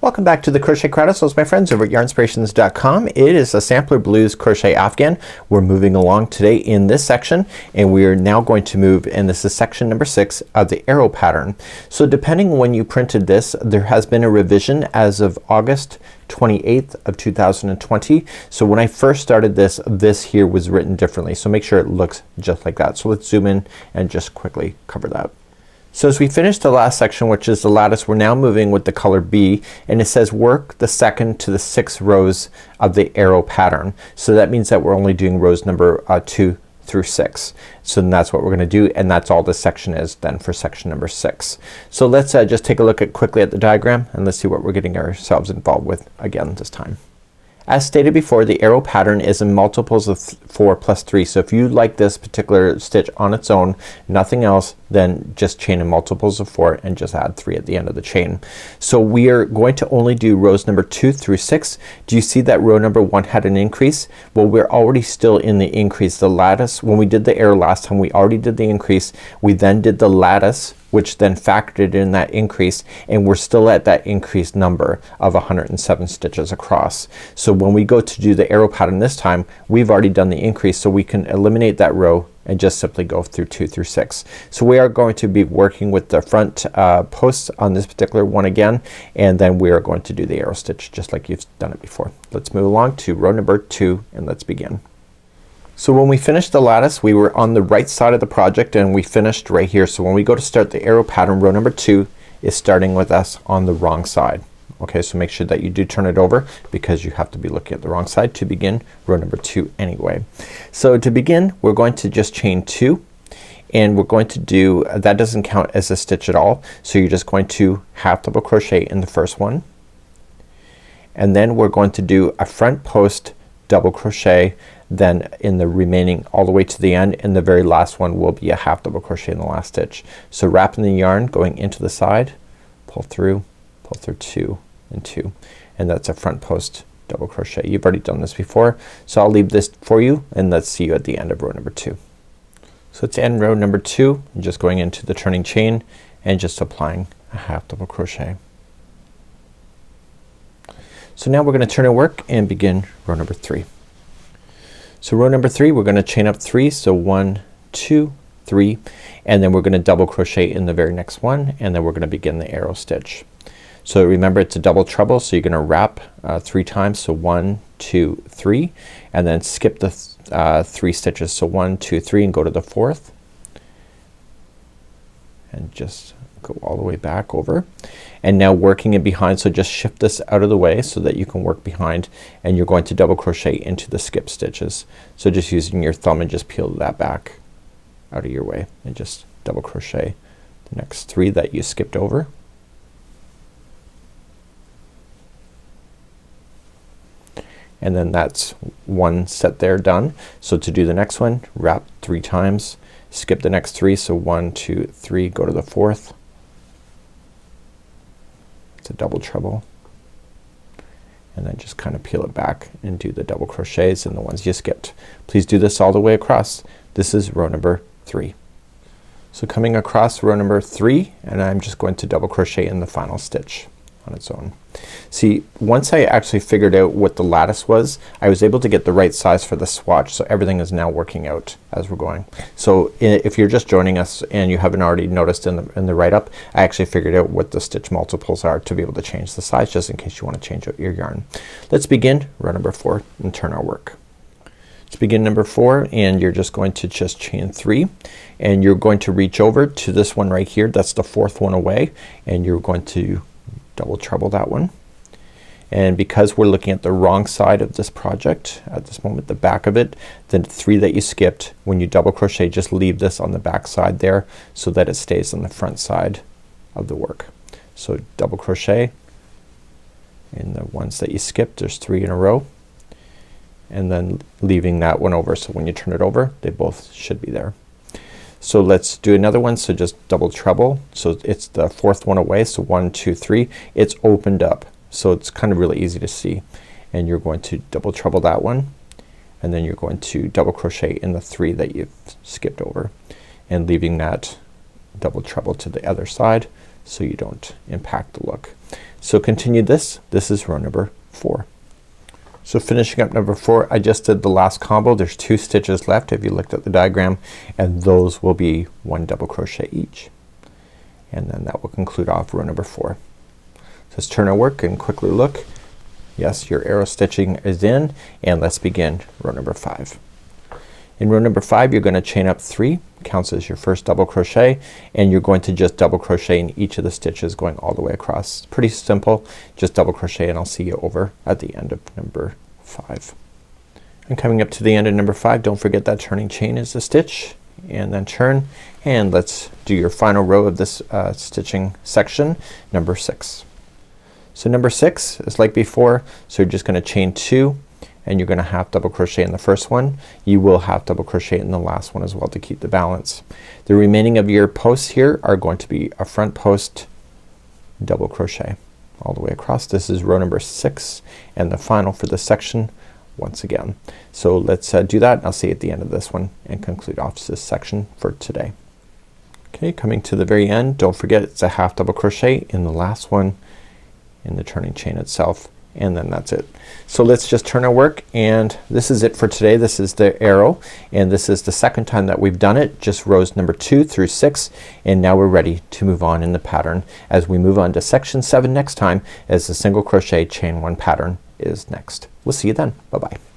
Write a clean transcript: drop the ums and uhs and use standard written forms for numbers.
Welcome back to the Crochet Chronicles, my friends over at yarnspirations.com. It is a Sampler Blues Crochet Afghan. We're moving along today in this section, and we are now going to move, and this is section number 6 of the arrow pattern. So depending on when you printed this, there has been a revision as of August 28th of 2020. So when I first started this, this here was written differently. So make sure it looks just like that. So let's zoom in and just quickly cover that. So as we finish the last section, which is the lattice, we're now moving with the color B, and it says work the second to the 6th rows of the arrow pattern. So that means that we're only doing rows number 2 through 6. So then that's what we're gonna do, and that's all this section is then for section number 6. So let's just take a look at quickly at the diagram, and let's see what we're getting ourselves involved with again this time. As stated before, the arrow pattern is in multiples of 4 plus 3. So if you like this particular stitch on its own, nothing else, then just chain in multiples of 4 and just add 3 at the end of the chain. So we are going to only do rows number 2 through 6. Do you see that row number 1 had an increase? Well, we're already still in the increase. The lattice, when we did the arrow last time, we already did the increase. We then did the lattice, which then factored in that increase, and we're still at that increased number of 107 stitches across. So when we go to do the arrow pattern this time, we've already done the increase, so we can eliminate that row and just simply go through 2 through 6. So we are going to be working with the front posts on this particular one again, and then we are going to do the arrow stitch just like you've done it before. Let's move along to row number 2 and let's begin. So when we finished the lattice, we were on the right side of the project and we finished right here. So when we go to start the arrow pattern, row number 2 is starting with us on the wrong side. Okay, so make sure that you do turn it over because you have to be looking at the wrong side to begin row number 2 anyway. So to begin, we're going to just chain 2, and we're going to do, that doesn't count as a stitch at all. So you're just going to half double crochet in the first one, and then we're going to do a front post double crochet then in the remaining all the way to the end, and the very last one will be a half double crochet in the last stitch. So wrapping the yarn, going into the side, pull through 2 and 2, and that's a front post double crochet. You've already done this before, so I'll leave this for you, and let's see you at the end of row number 2. So it's end row number 2, and just going into the turning chain and just applying a half double crochet. So now we're gonna turn our work and begin row number 3. So row number 3, we're gonna chain up 3, so 1, 2, 3, and then we're gonna double crochet in the very next one, and then we're gonna begin the arrow stitch. So remember, it's a double treble, so you're gonna wrap 3 times, so 1, 2, 3, and then skip the 3 stitches, so 1, 2, 3, and go to the 4th, and just go all the way back over, and now working it behind, so just shift this out of the way so that you can work behind, and you're going to double crochet into the skip stitches. So just using your thumb and just peel that back out of your way and just double crochet the next 3 that you skipped over. And then that's one set there done. So to do the next one, wrap 3 times, skip the next 3, so 1, 2, 3, go to the 4th. It's a double treble, and then just kind of peel it back and do the double crochets and the ones you skipped. Please do this all the way across. This is row number 3. So coming across row number 3, and I'm just going to double crochet in the final stitch on its own. See, once I actually figured out what the lattice was, I was able to get the right size for the swatch, so everything is now working out as we're going. So if you're just joining us and you haven't already noticed in the write-up, I actually figured out what the stitch multiples are to be able to change the size, just in case you want to change out your yarn. Let's begin row number 4 and turn our work. Let's begin number 4, and you're just going to just chain 3, and you're going to reach over to this one right here. That's the 4th one away, and you're going to double treble that one. And because we're looking at the wrong side of this project at this moment, the back of it, the 3 that you skipped, when you double crochet, just leave this on the back side there so that it stays on the front side of the work. So double crochet in the ones that you skipped, there's 3 in a row, and then leaving that one over, so when you turn it over they both should be there. So let's do another one. So just double treble, so it's the 4th one away, so 1, 2, 3, it's opened up, so it's kind of really easy to see, and you're going to double treble that one, and then you're going to double crochet in the 3 that you've skipped over, and leaving that double treble to the other side so you don't impact the look. So continue this. This is row number 4. So finishing up number 4, I just did the last combo. There's 2 stitches left if you looked at the diagram, and those will be 1 double crochet each. And then that will conclude off row number 4. So let's turn our work and quickly look. Yes, your arrow stitching is in, and let's begin row number 5. In row number 5 you're gonna chain up 3, counts as your first double crochet, and you're going to just double crochet in each of the stitches going all the way across. Pretty simple, just double crochet, and I'll see you over at the end of number 5. And coming up to the end of number 5, don't forget that turning chain is a stitch, and then turn, and let's do your final row of this stitching section, number 6. So number 6 is like before, so you're just gonna chain 2, and you're gonna half double crochet in the first one. You will half double crochet in the last one as well to keep the balance. The remaining of your posts here are going to be a front post double crochet all the way across. This is row number 6 and the final for this section once again. So let's do that. I'll see you at the end of this one and conclude off this section for today. Okay, coming to the very end, don't forget it's a half double crochet in the last one in the turning chain itself, and then that's it. So let's just turn our work, and this is it for today. This is the arrow, and this is the second time that we've done it, just rows number 2 through 6, and now we're ready to move on in the pattern as we move on to section 7 next time, as the single crochet chain 1 pattern is next. We'll see you then. Bye bye.